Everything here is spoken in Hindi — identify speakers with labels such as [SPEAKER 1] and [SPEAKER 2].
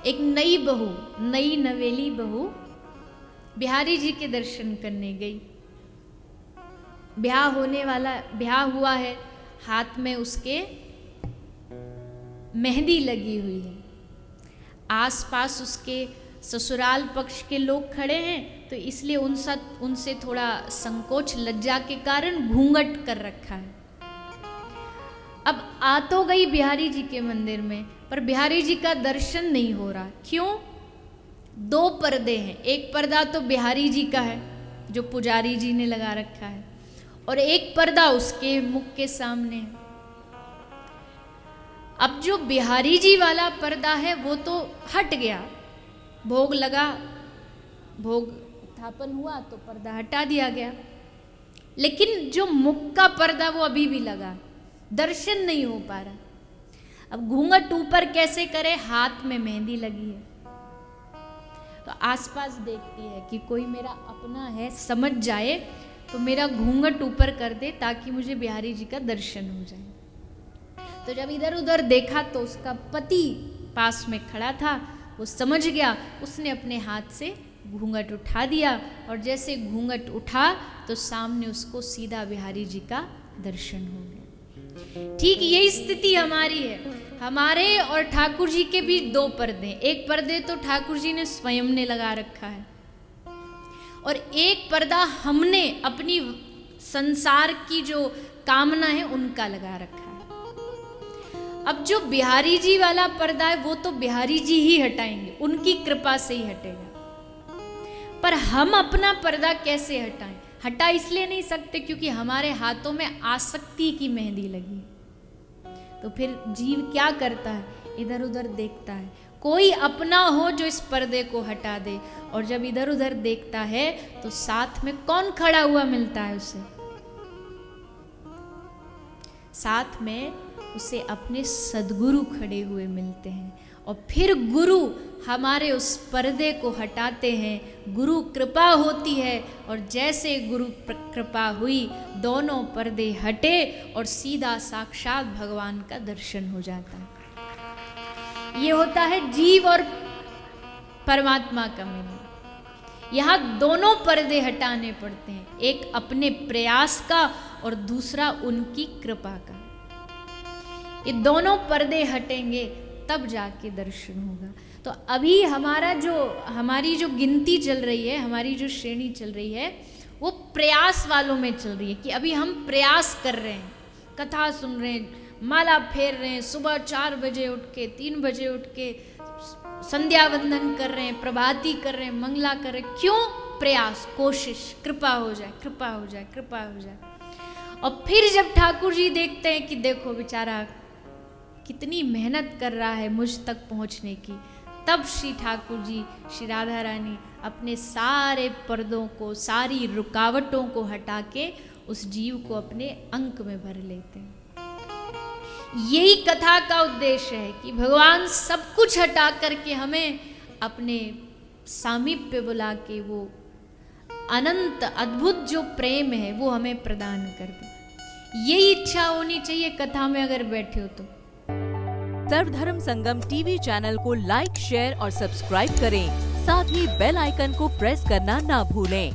[SPEAKER 1] एक नई बहू, नई नवेली बहू बिहारी जी के दर्शन करने गई। ब्याह हुआ है, हाथ में उसके मेहंदी लगी हुई है। आसपास उसके ससुराल पक्ष के लोग खड़े हैं, तो इसलिए उनसे थोड़ा संकोच लज्जा के कारण घूंघट कर रखा है। अब आ तो गई बिहारी जी के मंदिर में, पर बिहारी जी का दर्शन नहीं हो रहा। क्यों? 2 पर्दे हैं। एक पर्दा तो बिहारी जी का है जो पुजारी जी ने लगा रखा है, और एक पर्दा उसके मुख के सामने है। अब जो बिहारी जी वाला पर्दा है वो तो हट गया, भोग लगा, भोग स्थापन हुआ तो पर्दा हटा दिया गया, लेकिन जो मुख का पर्दा वो अभी भी लगा, दर्शन नहीं हो पा रहा। अब घूंघट ऊपर कैसे करे? हाथ में मेहंदी लगी है, तो आसपास देखती है कि कोई मेरा अपना है, समझ जाए तो मेरा घूंघट ऊपर कर दे ताकि मुझे बिहारी जी का दर्शन हो जाए। तो जब इधर उधर देखा तो उसका पति पास में खड़ा था, वो समझ गया, उसने अपने हाथ से घूंघट उठा दिया, और जैसे घूंघट उठा तो सामने उसको सीधा बिहारी जी का दर्शन हो गया। ठीक यही स्थिति हमारी है। हमारे और ठाकुर जी के बीच 2 पर्दे। एक पर्दे तो ठाकुर जी ने स्वयं ने लगा रखा है, और एक पर्दा हमने अपनी संसार की जो कामना है उनका लगा रखा है। अब जो बिहारी जी वाला पर्दा है वो तो बिहारी जी ही हटाएंगे, उनकी कृपा से ही हटेगा, पर हम अपना पर्दा कैसे हटाएं? हटा इसलिए नहीं सकते क्योंकि हमारे हाथों में आसक्ति की मेहंदी लगी। तो फिर जीव क्या करता है? इधर उधर देखता है, कोई अपना हो जो इस पर्दे को हटा दे, और जब इधर उधर देखता है तो साथ में कौन खड़ा हुआ मिलता है उसे? साथ में उसे अपने सद्गुरु खड़े हुए मिलते हैं, और फिर गुरु हमारे उस पर्दे को हटाते हैं, गुरु कृपा होती है, और जैसे गुरु कृपा हुई दोनों पर्दे हटे और सीधा साक्षात भगवान का दर्शन हो जाता है। ये होता है जीव और परमात्मा का मिलन। यहाँ दोनों पर्दे हटाने पड़ते हैं, एक अपने प्रयास का और दूसरा उनकी कृपा का। ये दोनों पर्दे हटेंगे तब जाके दर्शन होगा। तो अभी हमारी जो गिनती चल रही है, हमारी जो श्रेणी चल रही है, वो प्रयास वालों में चल रही है कि अभी हम प्रयास कर रहे हैं, कथा सुन रहे हैं, माला फेर रहे हैं, सुबह 4 बजे उठ के 3 बजे उठ के संध्या वंदन कर रहे हैं, प्रभाती कर रहे हैं, मंगला कर रहे हैं। क्यों? प्रयास, कोशिश, कृपा हो जाए, कृपा हो जाए, कृपा हो जाए। और फिर जब ठाकुर जी देखते हैं कि देखो बेचारा कितनी मेहनत कर रहा है मुझ तक पहुंचने की, तब श्री ठाकुर जी, श्री राधा रानी अपने सारे पर्दों को, सारी रुकावटों को हटा के उस जीव को अपने अंक में भर लेते हैं। यही कथा का उद्देश्य है कि भगवान सब कुछ हटा करके हमें अपने सामीप्य बुला के वो अनंत अद्भुत जो प्रेम है वो हमें प्रदान कर दे। यही इच्छा होनी चाहिए कथा में अगर बैठे हो तो।
[SPEAKER 2] सर्वधर्म संगम टीवी चैनल को लाइक, शेयर और सब्सक्राइब करें। साथ ही बेल आइकन को प्रेस करना ना भूलें।